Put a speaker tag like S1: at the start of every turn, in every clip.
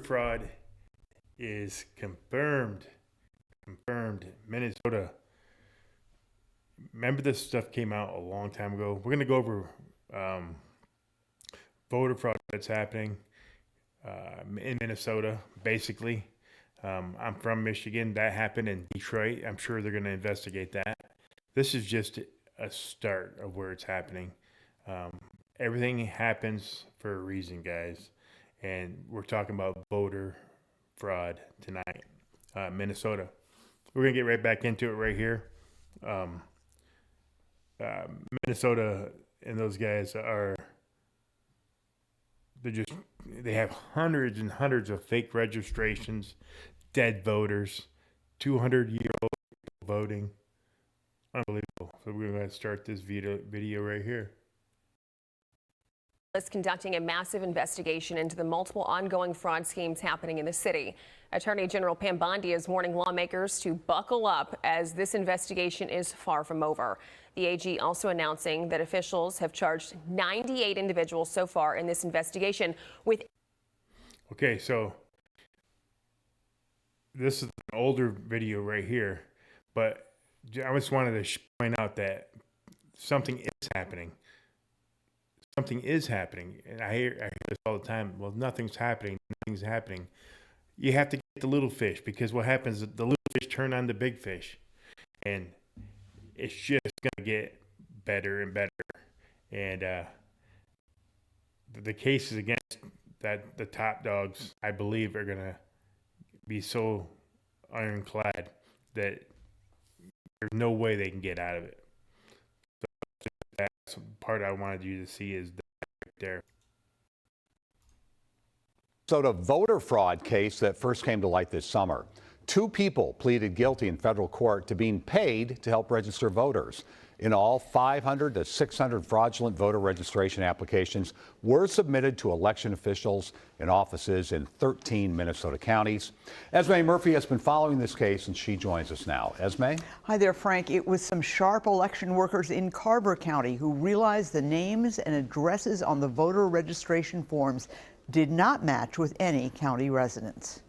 S1: fraud is confirmed. Minnesota. Remember this stuff came out a long time ago. We're going to go over voter fraud that's happening in Minnesota, basically. I'm from Michigan. That happened in Detroit. I'm sure they're going to investigate that. This is just a start of where it's happening. Everything happens for a reason, guys. And we're talking about voter fraud tonight. Minnesota. We're going to get right back into it right here. Minnesota and those guys they have hundreds and hundreds of fake registrations, dead voters, 200-year-old voting. Unbelievable. So we're going to start this video right here.
S2: Is conducting a massive investigation into the multiple ongoing fraud schemes happening in the city. Attorney General Pam Bondi is warning lawmakers to buckle up as this investigation is far from over. The AG also announcing that officials have charged 98 individuals so far in this investigation with.
S1: Okay, so this is an older video right here, but I just wanted to point out that something is happening. Something is happening, and I hear this all the time. Well, nothing's happening. You have to get the little fish, because what happens is the little fish turn on the big fish, and it's just going to get better and better. And the cases against the top dogs, I believe, are going to be so ironclad that there's no way they can get out of it. That's the part I wanted you to see is right there.
S3: So the voter fraud case that first came to light this summer. 2 people pleaded guilty in federal court to being paid to help register voters. In all, 500 to 600 fraudulent voter registration applications were submitted to election officials in offices in 13 Minnesota counties. Esme Murphy has been following this case, and she joins us now. Esme?
S4: Hi there, Frank. It was some sharp election workers in Carver County who realized the names and addresses on the voter registration forms did not match with any county residents.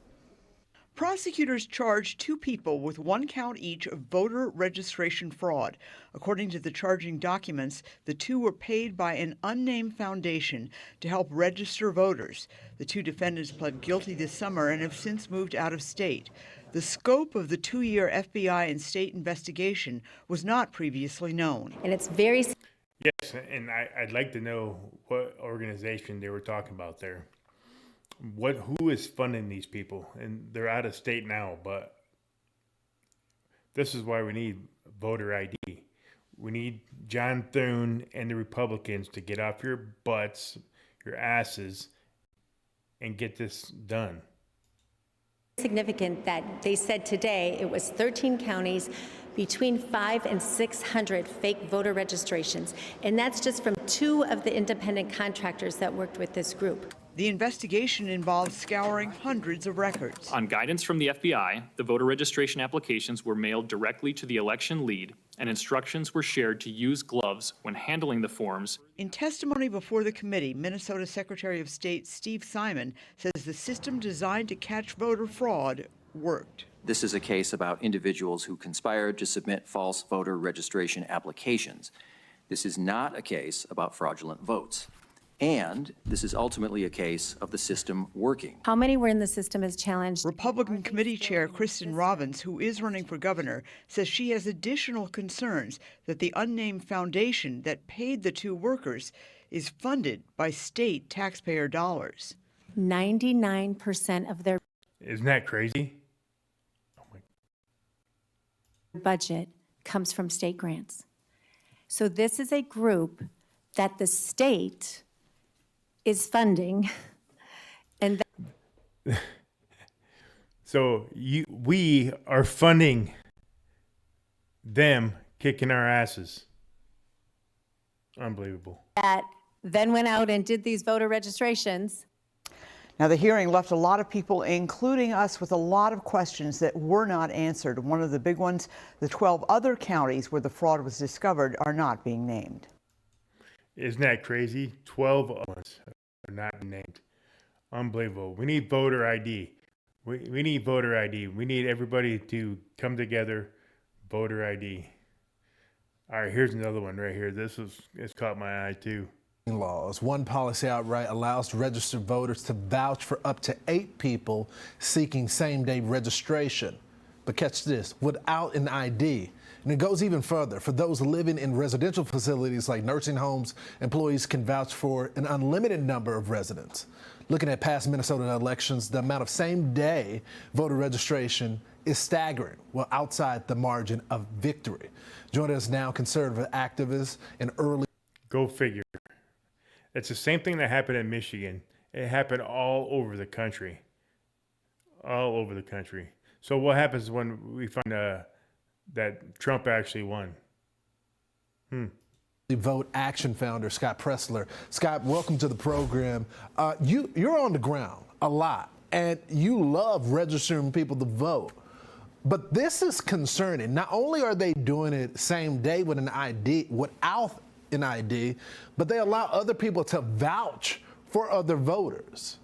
S4: Prosecutors charged 2 people with 1 count each of voter registration fraud. According to the charging documents, the 2 were paid by an unnamed foundation to help register voters. The 2 defendants pled guilty this summer and have since moved out of state. The scope of the 2-year FBI and state investigation was not previously known.
S5: And it's very...
S1: Yes, and I'd like to know what organization they were talking about there. Who is funding these people? And they're out of state now, but this is why we need voter ID. We need John Thune and the Republicans to get off your butts, your asses, and get this done.
S5: Significant that they said today it was 13 counties, between 500 and 600 fake voter registrations, and that's just from 2 of the independent contractors that worked with this group.
S4: The investigation involves scouring hundreds of records.
S6: On guidance from the FBI, the voter registration applications were mailed directly to the election lead, and instructions were shared to use gloves when handling the forms.
S4: In testimony before the committee, Minnesota Secretary of State Steve Simon says the system designed to catch voter fraud worked.
S7: This is a case about individuals who conspired to submit false voter registration applications. This is not a case about fraudulent votes. And this is ultimately a case of the system working.
S5: How many were in the system is challenged.
S4: Republican Committee Chair Kristen Robbins, who is running for governor, says she has additional concerns that the unnamed foundation that paid the 2 workers is funded by state taxpayer dollars.
S5: 99% of their
S1: Isn't that crazy? Oh my.
S5: budget comes from state grants. So this is a group that the state is funding, and
S1: so we are funding them kicking our asses. Unbelievable.
S5: that then went out and did these voter registrations.
S4: Now, the hearing left a lot of people, including us, with a lot of questions that were not answered. One of the big ones, the 12 other counties where the fraud was discovered are not being named.
S1: Isn't that crazy? 12 of us are not named. Unbelievable. We need voter ID. We need voter ID. We need everybody to come together. Voter ID. All right, here's another one right here. It's caught my eye too.
S8: Laws. One policy outright allows registered voters to vouch for up to 8 people seeking same-day registration. But catch this, without an ID. And it goes even further. For those living in residential facilities like nursing homes, employees can vouch for an unlimited number of residents. Looking at past Minnesota elections, the amount of same-day voter registration is staggering, well outside the margin of victory. Joining us now, conservative activists and early...
S1: Go figure. It's the same thing that happened in Michigan. It happened all over the country. All over the country. So what happens when we find that Trump actually won?
S8: Vote Action founder Scott Pressler. Scott, welcome to the program. You're on the ground a lot, and you love registering people to vote. But this is concerning. Not only are they doing it same day with an ID, without an ID, but they allow other people to vouch for other voters.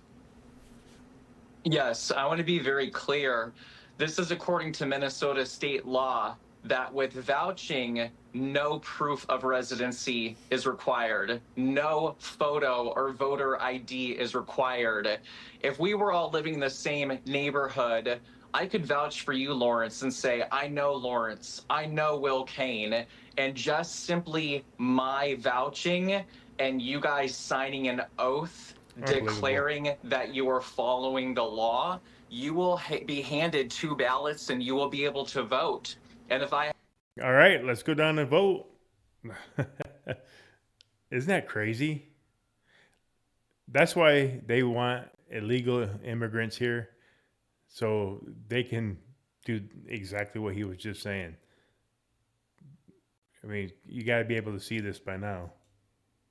S9: Yes, I want to be very clear. This is according to Minnesota state law that with vouching, no proof of residency is required. No photo or voter ID is required. If we were all living in the same neighborhood, I could vouch for you, Lawrence, and say, I know Lawrence, I know Will Kane, and just simply my vouching and you guys signing an oath declaring that you are following the law, you will be handed 2 ballots and you will be able to vote. And if I...
S1: All right, let's go down and vote. Isn't that crazy? That's why they want illegal immigrants here, so they can do exactly what he was just saying. I mean, you got to be able to see this by now.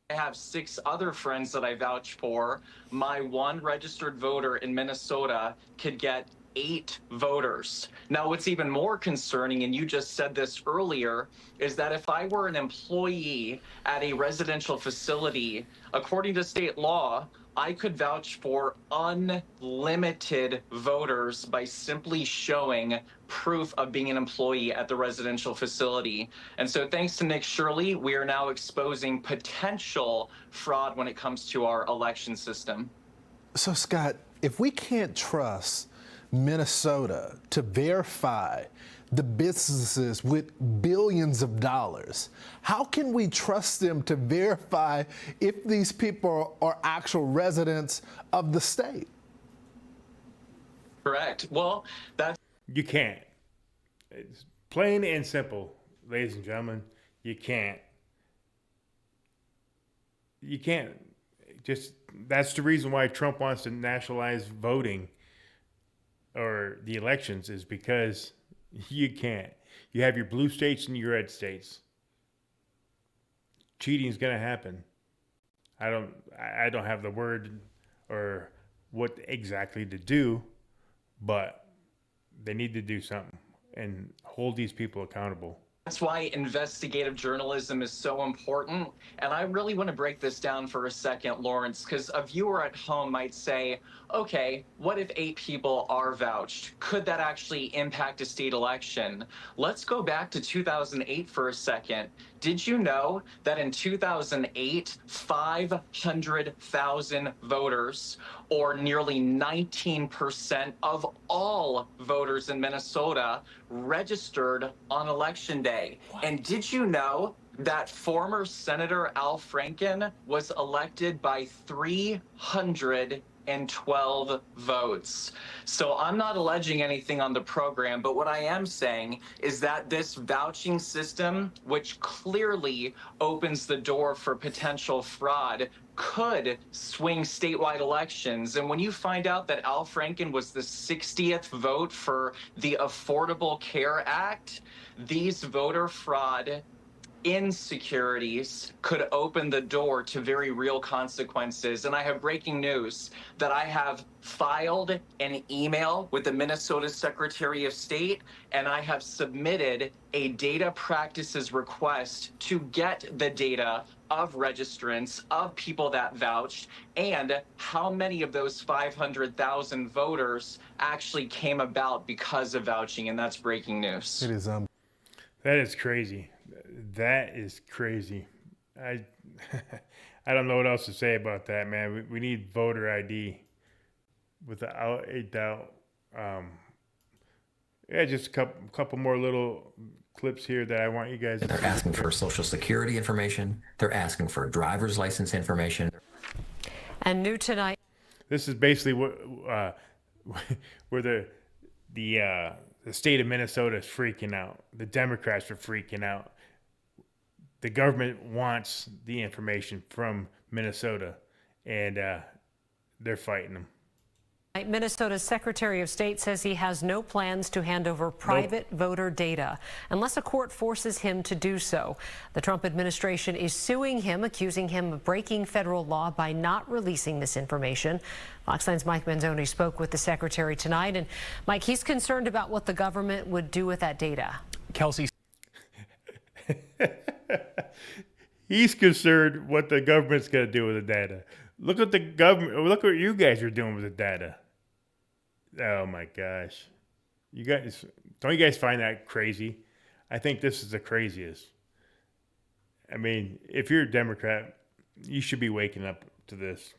S9: I have 6 other friends that I vouch for. My one registered voter in Minnesota could get 8 voters. Now, what's even more concerning, and you just said this earlier, is that if I were an employee at a residential facility, according to state law, I could vouch for unlimited voters by simply showing proof of being an employee at the residential facility. And so thanks to Nick Shirley, we are now exposing potential fraud when it comes to our election system.
S8: So, Scott, if we can't trust Minnesota to verify the businesses with billions of dollars, how can we trust them to verify if these people are actual residents of the state?
S9: Correct. Well, that's...
S1: You can't. It's plain and simple, ladies and gentlemen. You can't. You can't. Just, that's the reason why Trump wants to nationalize voting or the elections, is because you can't. You have your blue states and your red states. Cheating is going to happen. I don't have the word or what exactly to do, but they need to do something and hold these people accountable.
S9: That's why investigative journalism is so important. And I really want to break this down for a second, Lawrence, because a viewer at home might say, okay, what if 8 people are vouched? Could that actually impact a state election? Let's go back to 2008 for a second. Did you know that in 2008, 500,000 voters, or nearly 19% of all voters in Minnesota, registered on Election Day? What? And did you know that former Senator Al Franken was elected by 312 votes? So I'm not alleging anything on the program, but what I am saying is that this vouching system, which clearly opens the door for potential fraud, could swing statewide elections. And when you find out that Al Franken was the 60th vote for the Affordable Care Act, these voter fraud insecurities could open the door to very real consequences. And I have breaking news that I have filed an email with the Minnesota Secretary of State, and I have submitted a data practices request to get the data of registrants, of people that vouched, and how many of those 500,000 voters actually came about because of vouching, and that's breaking news.
S8: It is
S1: That is crazy. That is crazy. I I don't know what else to say about that, man. We need voter ID without a doubt. Yeah, just a couple more little clips here that I want you guys to
S10: They're asking for Social Security information. They're asking for driver's license information.
S11: And new tonight.
S1: This is basically what where the state of Minnesota is freaking out. The Democrats are freaking out. The government wants the information from Minnesota, and they're fighting them.
S11: Minnesota's Secretary of State says he has no plans to hand over private voter data unless a court forces him to do so. The Trump administration is suing him, accusing him of breaking federal law by not releasing this information. Fox 9's Mike Manzoni spoke with the secretary tonight. And Mike, he's concerned about what the government would do with that data.
S12: Kelsey.
S1: He's concerned what the government's going to do with the data. Look at the government. Look what you guys are doing with the data. Oh my gosh. You guys, don't you guys find that crazy? I think this is the craziest. I mean, if you're a Democrat, you should be waking up to this.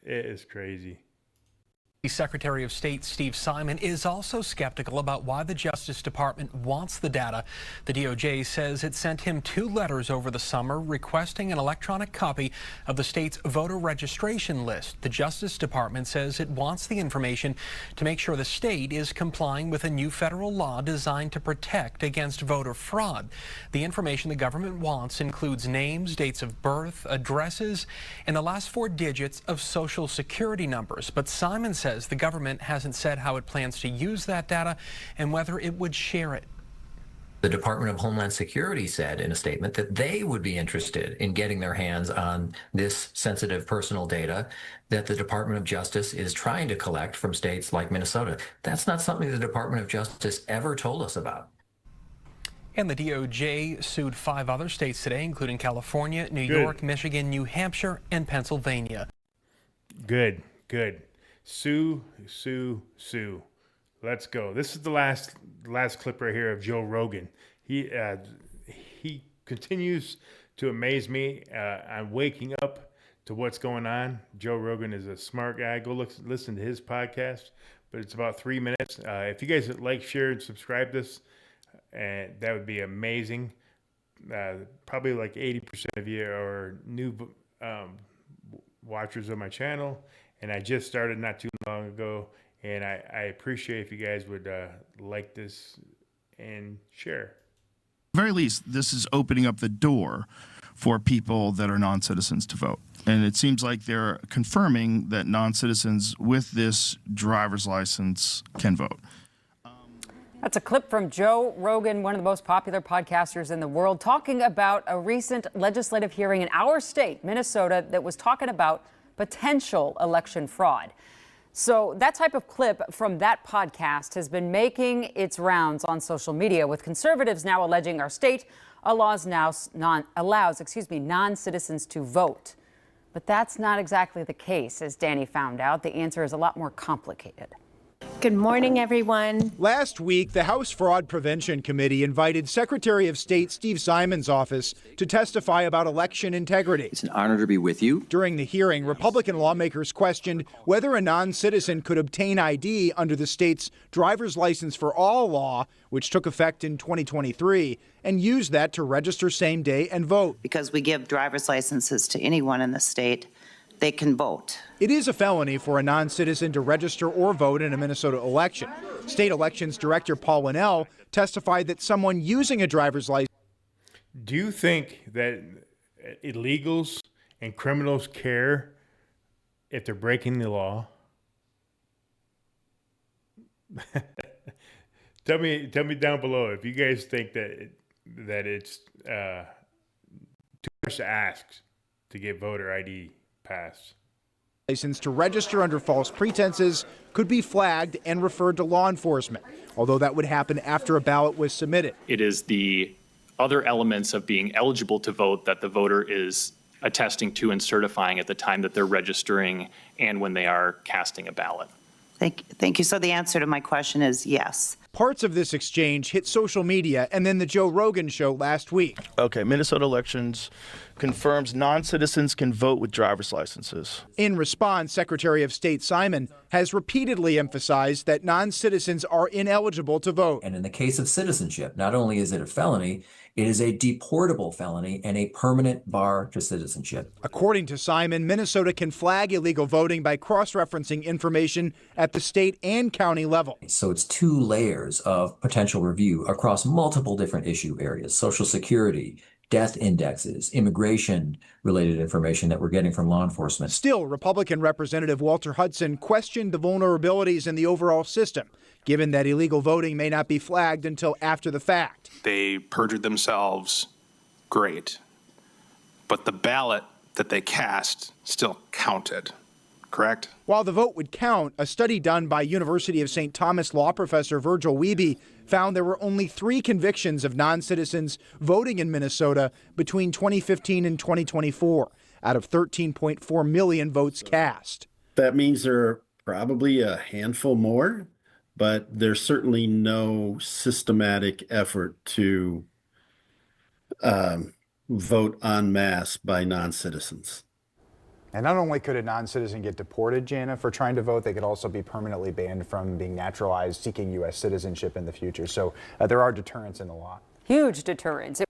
S1: It is crazy.
S12: Secretary of State Steve Simon is also skeptical about why the Justice Department wants the data. The DOJ says it sent him 2 letters over the summer requesting an electronic copy of the state's voter registration list. The Justice Department says it wants the information to make sure the state is complying with a new federal law designed to protect against voter fraud. The information the government wants includes names, dates of birth, addresses, and the last 4 digits of Social Security numbers. But Simon says the government hasn't said how it plans to use that data and whether it would share it.
S10: The Department of Homeland Security said in a statement that they would be interested in getting their hands on this sensitive personal data that the Department of Justice is trying to collect from states like Minnesota. That's not something the Department of Justice ever told us about.
S12: And the DOJ sued 5 other states today, including California, New York, Michigan, New Hampshire, and Pennsylvania.
S1: Good. Sue. Let's go. This is the last clip right here of Joe Rogan. He continues to amaze me. I'm waking up to what's going on. Joe Rogan is a smart guy. Go listen to his podcast. But it's about 3 minutes. If you guys would like, share, and subscribe this, and that would be amazing. Probably like 80% of you are new watchers of my channel. And I just started not too long ago, and I appreciate if you guys would like this and share.
S13: At the very least, this is opening up the door for people that are non-citizens to vote. And it seems like they're confirming that non-citizens with this driver's license can vote.
S14: That's a clip from Joe Rogan, one of the most popular podcasters in the world, talking about a recent legislative hearing in our state, Minnesota, that was talking about potential election fraud. So that type of clip from that podcast has been making its rounds on social media, with conservatives now alleging our state allows non-citizens to vote. But that's not exactly the case, as Danny found out. The answer is a lot more complicated.
S15: Good morning, everyone.
S16: Last week, the House Fraud Prevention Committee invited Secretary of State Steve Simon's office to testify about election integrity.
S7: It's an honor to be with you.
S16: During the hearing, Republican lawmakers questioned whether a non-citizen could obtain ID under the state's driver's license for all law, which took effect in 2023, and use that to register same day and vote.
S17: Because we give driver's licenses to anyone in the state, they can vote.
S16: It is a felony for a non-citizen to register or vote in a Minnesota election. State Elections Director Paul Winnell testified that someone using a driver's license.
S1: Do you think that illegals and criminals care if they're breaking the law? Tell me down below if you guys think that it's too much to ask to get voter ID passed.
S16: License to register under false pretenses could be flagged and referred to law enforcement, although that would happen after a ballot was submitted.
S6: It is the other elements of being eligible to vote that the voter is attesting to and certifying at the time that they're registering and when they are casting a ballot.
S17: Thank you. So the answer to my question is yes.
S16: Parts of this exchange hit social media and then the Joe Rogan show last week.
S13: Okay, Minnesota elections confirms non-citizens can vote with driver's licenses.
S16: In response, Secretary of State Simon has repeatedly emphasized that non-citizens are ineligible to vote.
S10: And in the case of citizenship, not only is it a felony, it is a deportable felony and a permanent bar to citizenship.
S16: According to Simon, Minnesota can flag illegal voting by cross-referencing information at the state and county level.
S10: So it's 2 layers of potential review across multiple different issue areas: Social Security, death indexes, immigration-related information that we're getting from law enforcement.
S16: Still, Republican Representative Walter Hudson questioned the vulnerabilities in the overall system, given that illegal voting may not be flagged until after the fact.
S18: They perjured themselves, great. But the ballot that they cast still counted, correct?
S16: While the vote would count, a study done by University of St. Thomas law professor Virgil Wiebe found there were only 3 convictions of non-citizens voting in Minnesota between 2015 and 2024, out of 13.4 million votes cast.
S19: That means there are probably a handful more, but there's certainly no systematic effort to vote en masse by non-citizens.
S20: And not only could a non-citizen get deported, Jana, for trying to vote, they could also be permanently banned from being naturalized, seeking U.S. citizenship in the future. So there are deterrents in the law.
S14: Huge deterrents.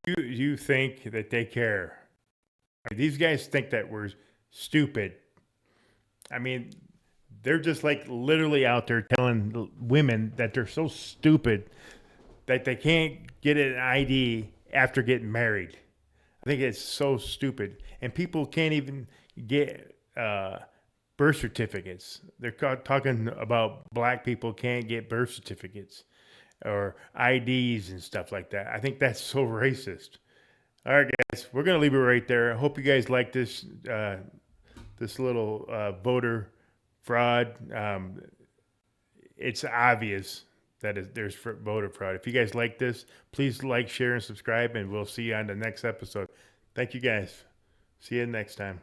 S1: Do you think that they care? These guys think that we're stupid. I mean, they're just like literally out there telling women that they're so stupid that they can't get an ID after getting married. I think it's so stupid. And people can't even get birth certificates. They're talking about black people can't get birth certificates or IDs and stuff like that. I think that's so racist. All right, guys, we're going to leave it right there. I hope you guys like this this little voter fraud. It's obvious that there's voter fraud. If you guys like this, please like, share, and subscribe, and we'll see you on the next episode. Thank you, guys. See you next time.